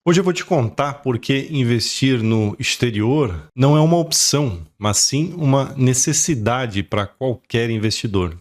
Hoje eu vou te contar por que investir no exterior não é uma opção, mas sim uma necessidade para qualquer investidor.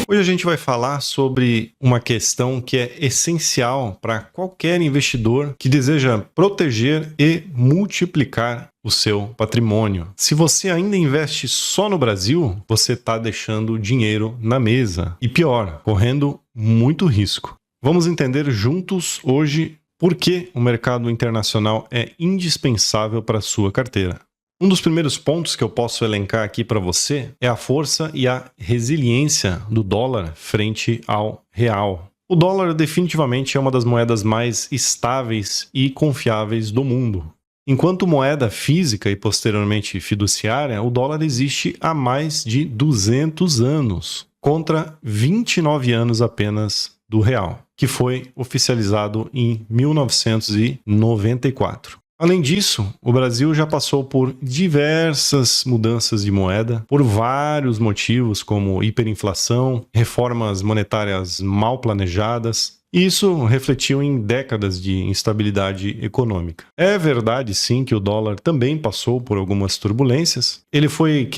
Hoje a gente vai falar sobre uma questão que é essencial para qualquer investidor que deseja proteger e multiplicar o seu patrimônio. Se você ainda investe só no Brasil, você está deixando dinheiro na mesa. E pior, correndo muito risco. Vamos entender juntos hoje por que o mercado internacional é indispensável para a sua carteira. Um dos primeiros pontos que eu posso elencar aqui para você é a força e a resiliência do dólar frente ao real. O dólar definitivamente é uma das moedas mais estáveis e confiáveis do mundo. Enquanto moeda física e posteriormente fiduciária, o dólar existe há mais de 200 anos, contra 29 anos apenas do real, que foi oficializado em 1994. Além disso, o Brasil já passou por diversas mudanças de moeda, por vários motivos, como hiperinflação, reformas monetárias mal planejadas. Isso refletiu em décadas de instabilidade econômica. É verdade, sim, que o dólar também passou por algumas turbulências. Ele foi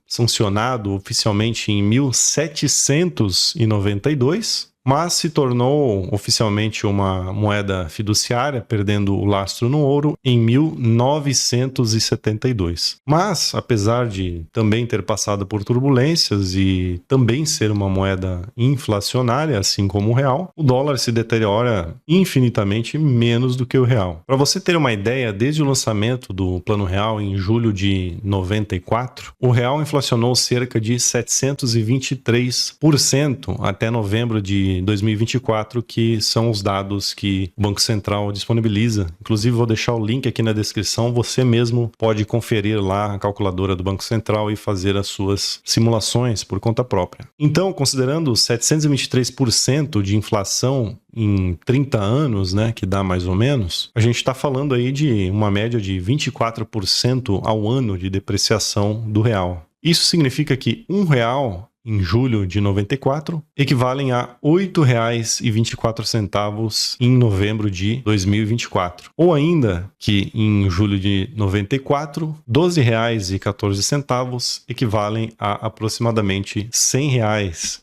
sancionado oficialmente em 1792, mas se tornou oficialmente uma moeda fiduciária, perdendo o lastro no ouro, em 1972. Mas, apesar de também ter passado por turbulências e também ser uma moeda inflacionária, assim como o real, o dólar se deteriora infinitamente menos do que o real. Para você ter uma ideia, desde o lançamento do Plano Real em julho de 94, o real inflacionou cerca de 723% até novembro de 2024, que são os dados que o Banco Central disponibiliza. Inclusive, vou deixar o link aqui na descrição. Você mesmo pode conferir lá a calculadora do Banco Central e fazer as suas simulações por conta própria. Então, considerando 723% de inflação em 30 anos, né, que dá mais ou menos, a gente está falando aí de uma média de 24% ao ano de depreciação do real. Isso significa que R$1 em julho de 94, equivalem a R$ 8,24 em novembro de 2024. Ou ainda que em julho de 94, R$ 12,14 equivalem a aproximadamente R$ 100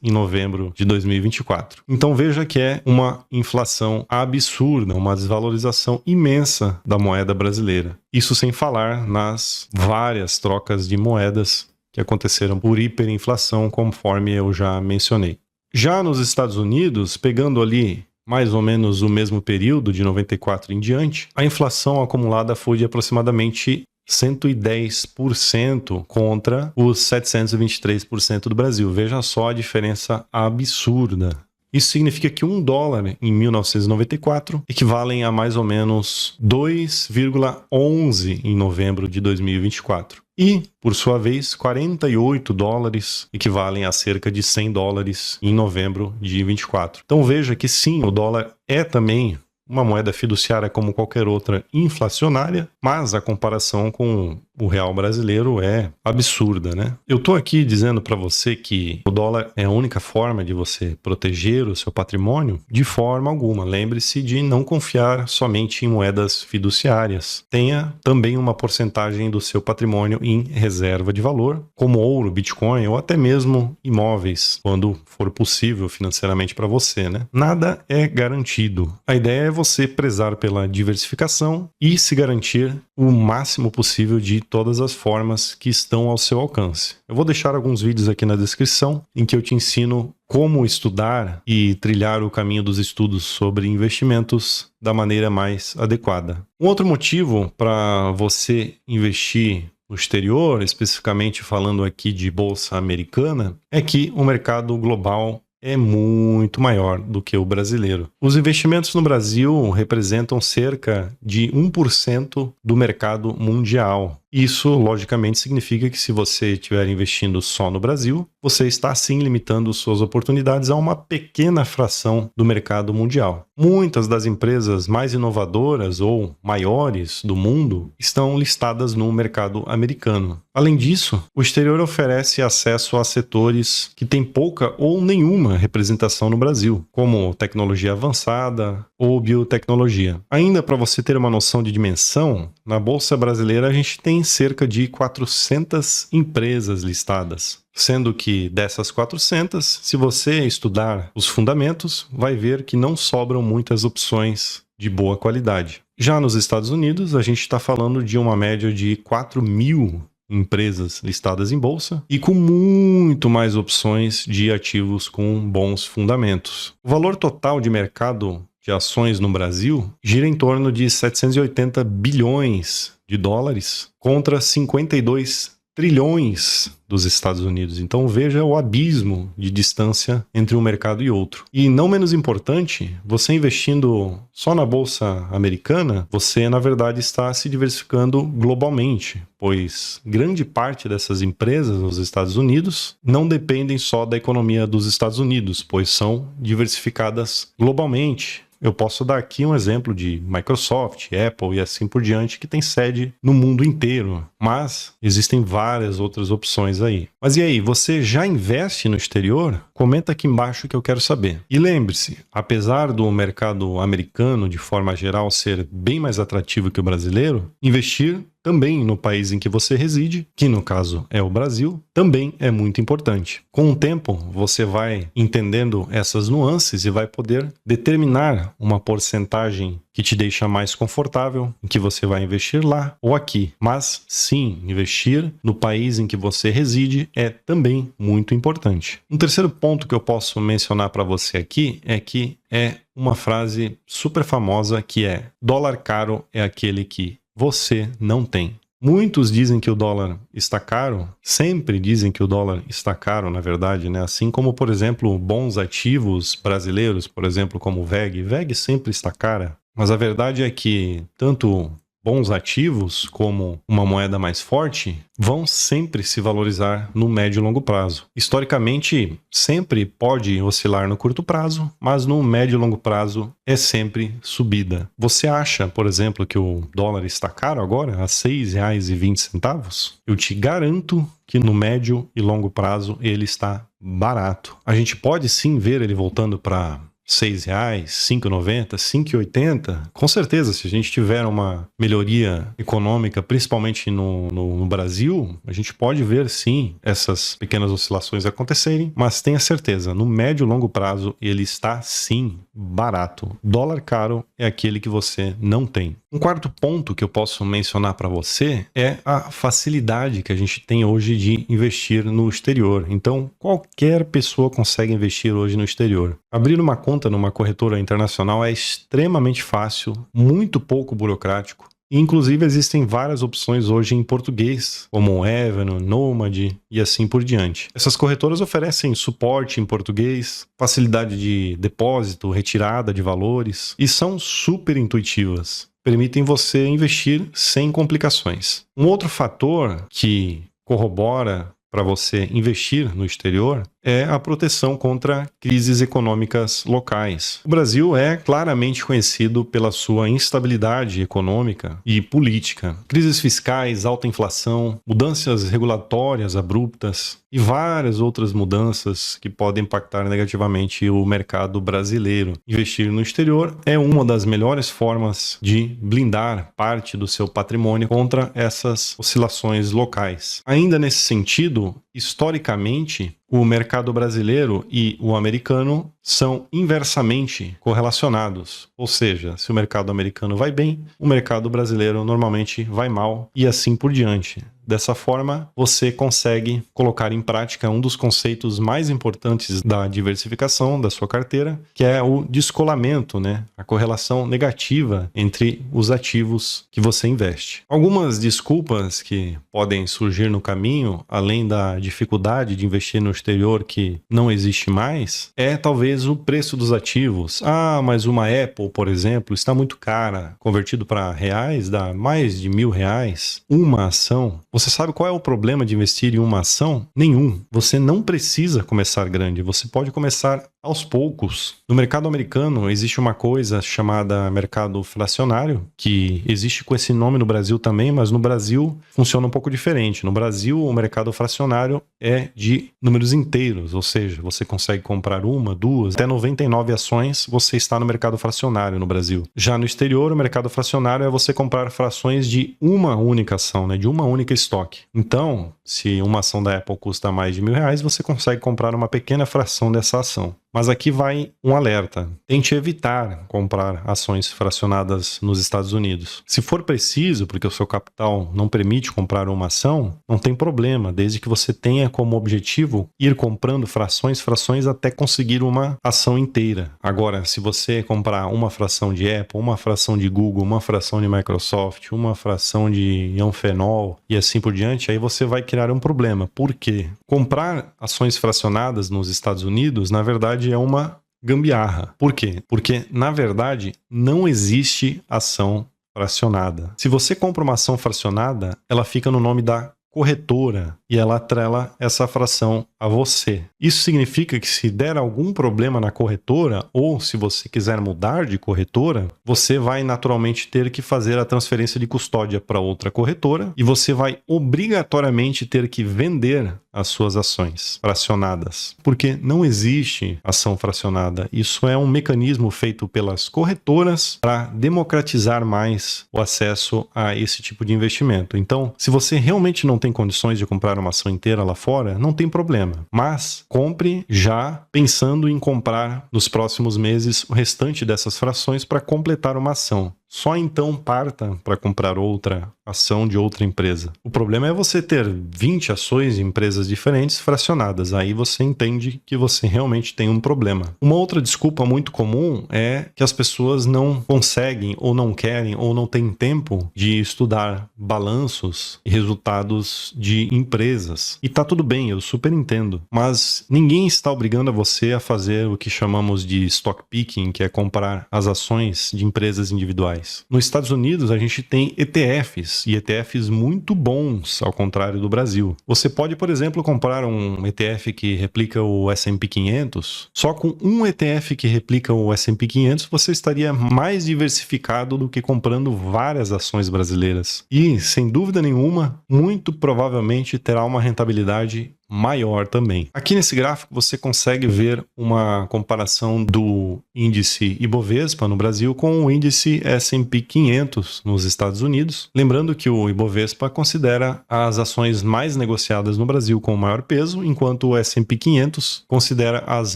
em novembro de 2024. Então veja que é uma inflação absurda, uma desvalorização imensa da moeda brasileira. Isso sem falar nas várias trocas de moedas que aconteceram por hiperinflação, conforme eu já mencionei. Já nos Estados Unidos, pegando ali mais ou menos o mesmo período, de 94 em diante, a inflação acumulada foi de aproximadamente 110% contra os 723% do Brasil. Veja só a diferença absurda. Isso significa que $1 em 1994 equivalem a mais ou menos 2,11 em novembro de 2024. E, por sua vez, $48 equivalem a cerca de $100 em novembro de 24. Então veja que sim, o dólar é também uma moeda fiduciária como qualquer outra inflacionária, mas a comparação com o real brasileiro é absurda, né? Eu tô aqui dizendo para você que o dólar é a única forma de você proteger o seu patrimônio? De forma alguma. Lembre-se de não confiar somente em moedas fiduciárias. Tenha também uma porcentagem do seu patrimônio em reserva de valor, como ouro, Bitcoin ou até mesmo imóveis, quando for possível financeiramente para você, né? Nada é garantido. A ideia é você prezar pela diversificação e se garantir o máximo possível de todas as formas que estão ao seu alcance. Eu vou deixar alguns vídeos aqui na descrição em que eu te ensino como estudar e trilhar o caminho dos estudos sobre investimentos da maneira mais adequada. Um outro motivo para você investir no exterior, especificamente falando aqui de bolsa americana, é que o mercado global é muito maior do que o brasileiro. Os investimentos no Brasil representam cerca de 1% do mercado mundial. Isso, logicamente, significa que se você estiver investindo só no Brasil, você está sim limitando suas oportunidades a uma pequena fração do mercado mundial. Muitas das empresas mais inovadoras ou maiores do mundo estão listadas no mercado americano. Além disso, o exterior oferece acesso a setores que têm pouca ou nenhuma representação no Brasil, como tecnologia avançada ou biotecnologia. Ainda para você ter uma noção de dimensão, na Bolsa Brasileira a gente tem cerca de 400 empresas listadas. Sendo que dessas 400, se você estudar os fundamentos, vai ver que não sobram muitas opções de boa qualidade. Já nos Estados Unidos, a gente está falando de uma média de 4.000 empresas listadas em bolsa e com muito mais opções de ativos com bons fundamentos. O valor total de mercado de ações no Brasil gira em torno de 780 bilhões de dólares contra 52 trilhões dos Estados Unidos. Então veja o abismo de distância entre um mercado e outro. E não menos importante, você investindo só na Bolsa Americana, você na verdade está se diversificando globalmente, pois grande parte dessas empresas nos Estados Unidos não dependem só da economia dos Estados Unidos, pois são diversificadas globalmente. Eu posso dar aqui um exemplo de Microsoft, Apple e assim por diante, que tem sede no mundo inteiro. Mas existem várias outras opções aí. Mas e aí, você já investe no exterior? Comenta aqui embaixo que eu quero saber. E lembre-se, apesar do mercado americano, de forma geral, ser bem mais atrativo que o brasileiro, investir também no país em que você reside, que no caso é o Brasil, também é muito importante. Com o tempo, você vai entendendo essas nuances e vai poder determinar uma porcentagem que te deixa mais confortável, em que você vai investir lá ou aqui. Mas sim, investir no país em que você reside é também muito importante. Um terceiro ponto que eu posso mencionar para você aqui é que é uma frase super famosa que é: dólar caro é aquele que você não tem. Muitos dizem que o dólar está caro, sempre dizem que o dólar está caro, na verdade, né? Assim como, por exemplo, bons ativos brasileiros, por exemplo, como o VEG. VEG sempre está cara, mas a verdade é que tanto bons ativos como uma moeda mais forte vão sempre se valorizar no médio e longo prazo. Historicamente, sempre pode oscilar no curto prazo, mas no médio e longo prazo é sempre subida. Você acha, por exemplo, que o dólar está caro agora, a R$ 6,20? Eu te garanto que no médio e longo prazo ele está barato. A gente pode sim ver ele voltando para R$ 6, R$ 5,90, R$ 5,80. Com certeza, se a gente tiver uma melhoria econômica, principalmente no Brasil, a gente pode ver sim essas pequenas oscilações acontecerem, mas tenha certeza, no médio e longo prazo ele está sim barato. Dólar caro é aquele que você não tem. Um quarto ponto que eu posso mencionar para você é a facilidade que a gente tem hoje de investir no exterior. Então, qualquer pessoa consegue investir hoje no exterior. Abrir uma conta numa corretora internacional é extremamente fácil, muito pouco burocrático. E, inclusive, existem várias opções hoje em português, como Everno, Nomad e assim por diante. Essas corretoras oferecem suporte em português, facilidade de depósito, retirada de valores e são super intuitivas. Permitem você investir sem complicações. Um outro fator que corrobora para você investir no exterior é a proteção contra crises econômicas locais. O Brasil é claramente conhecido pela sua instabilidade econômica e política. Crises fiscais, alta inflação, mudanças regulatórias abruptas e várias outras mudanças que podem impactar negativamente o mercado brasileiro. Investir no exterior é uma das melhores formas de blindar parte do seu patrimônio contra essas oscilações locais. Ainda nesse sentido, historicamente, o mercado brasileiro e o americano são inversamente correlacionados. Ou seja, se o mercado americano vai bem, o mercado brasileiro normalmente vai mal e assim por diante. Dessa forma, você consegue colocar em prática um dos conceitos mais importantes da diversificação da sua carteira, que é o descolamento, né? A correlação negativa entre os ativos que você investe. Algumas desculpas que podem surgir no caminho, além da dificuldade de investir no exterior que não existe mais, é talvez vezes o preço dos ativos. Ah, mas uma Apple, por exemplo, está muito cara. Convertido para reais, dá mais de R$1.000. Uma ação. Você sabe qual é o problema de investir em uma ação? Nenhum. Você não precisa começar grande. Você pode começar aos poucos. No mercado americano existe uma coisa chamada mercado fracionário, que existe com esse nome no Brasil também, mas no Brasil funciona um pouco diferente. No Brasil, o mercado fracionário é de números inteiros, ou seja, você consegue comprar uma, duas, até 99 ações, você está no mercado fracionário no Brasil. Já no exterior, o mercado fracionário é você comprar frações de uma única ação, né, de uma única estoque. Então, se uma ação da Apple custa mais de R$1.000, você consegue comprar uma pequena fração dessa ação. Mas aqui vai um alerta. Tente evitar comprar ações fracionadas nos Estados Unidos. Se for preciso, porque o seu capital não permite comprar uma ação, não tem problema, desde que você tenha como objetivo ir comprando frações até conseguir uma ação inteira. Agora, se você comprar uma fração de Apple, uma fração de Google, uma fração de Microsoft, uma fração de Amphenol e assim por diante, aí você vai criar um problema. Por quê? Comprar ações fracionadas nos Estados Unidos, na verdade, é uma gambiarra. Por quê? Porque, na verdade, não existe ação fracionada. Se você compra uma ação fracionada, ela fica no nome da corretora e ela atrela essa fração a você. Isso significa que se der algum problema na corretora ou se você quiser mudar de corretora, você vai naturalmente ter que fazer a transferência de custódia para outra corretora e você vai obrigatoriamente ter que vender as suas ações fracionadas, porque não existe ação fracionada. Isso é um mecanismo feito pelas corretoras para democratizar mais o acesso a esse tipo de investimento. Então, se você realmente não tem condições de comprar uma ação inteira lá fora, não tem problema. Mas compre já pensando em comprar nos próximos meses o restante dessas frações para completar uma ação. Só então parta para comprar outra ação de outra empresa. O problema é você ter 20 ações de empresas diferentes fracionadas. Aí você entende que você realmente tem um problema. Uma outra desculpa muito comum é que as pessoas não conseguem ou não querem ou não têm tempo de estudar balanços e resultados de empresas. E tá tudo bem, eu super entendo. Mas ninguém está obrigando a você a fazer o que chamamos de stock picking, que é comprar as ações de empresas individuais. Nos Estados Unidos, a gente tem ETFs, e ETFs muito bons, ao contrário do Brasil. Você pode, por exemplo, comprar um ETF que replica o S&P 500. Só com um ETF que replica o S&P 500, você estaria mais diversificado do que comprando várias ações brasileiras. E, sem dúvida nenhuma, muito provavelmente terá uma rentabilidade maior também. Aqui nesse gráfico você consegue ver uma comparação do índice Ibovespa no Brasil com o índice S&P 500 nos Estados Unidos. Lembrando que o Ibovespa considera as ações mais negociadas no Brasil com maior peso, enquanto o S&P 500 considera as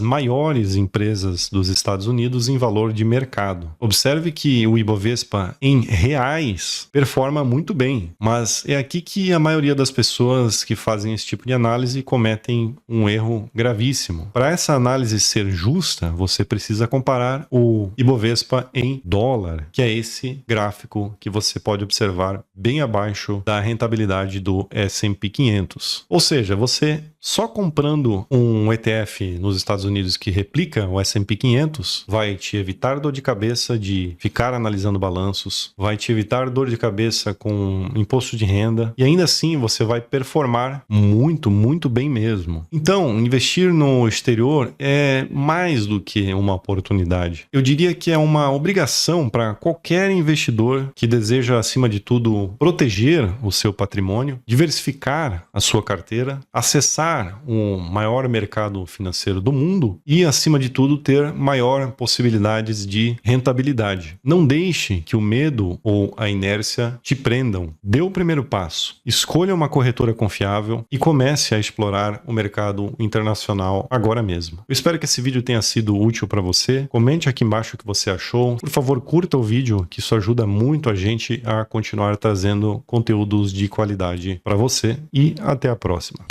maiores empresas dos Estados Unidos em valor de mercado. Observe que o Ibovespa em reais performa muito bem, mas é aqui que a maioria das pessoas que fazem esse tipo de análise cometem um erro gravíssimo. Para essa análise ser justa, você precisa comparar o Ibovespa em dólar, que é esse gráfico que você pode observar bem abaixo da rentabilidade do S&P 500. Ou seja, você só comprando um ETF nos Estados Unidos que replica o S&P 500 vai te evitar dor de cabeça de ficar analisando balanços, vai te evitar dor de cabeça com imposto de renda e ainda assim você vai performar muito bem mesmo. Então, investir no exterior é mais do que uma oportunidade. Eu diria que é uma obrigação para qualquer investidor que deseja, acima de tudo, proteger o seu patrimônio, diversificar a sua carteira, acessar o maior mercado financeiro do mundo e, acima de tudo, ter maior possibilidades de rentabilidade. Não deixe que o medo ou a inércia te prendam. Dê o primeiro passo. Escolha uma corretora confiável e comece a explorar o mercado internacional agora mesmo. Eu espero que esse vídeo tenha sido útil para você. Comente aqui embaixo o que você achou. Por favor, curta o vídeo, que isso ajuda muito a gente a continuar trazendo conteúdos de qualidade para você. E até a próxima.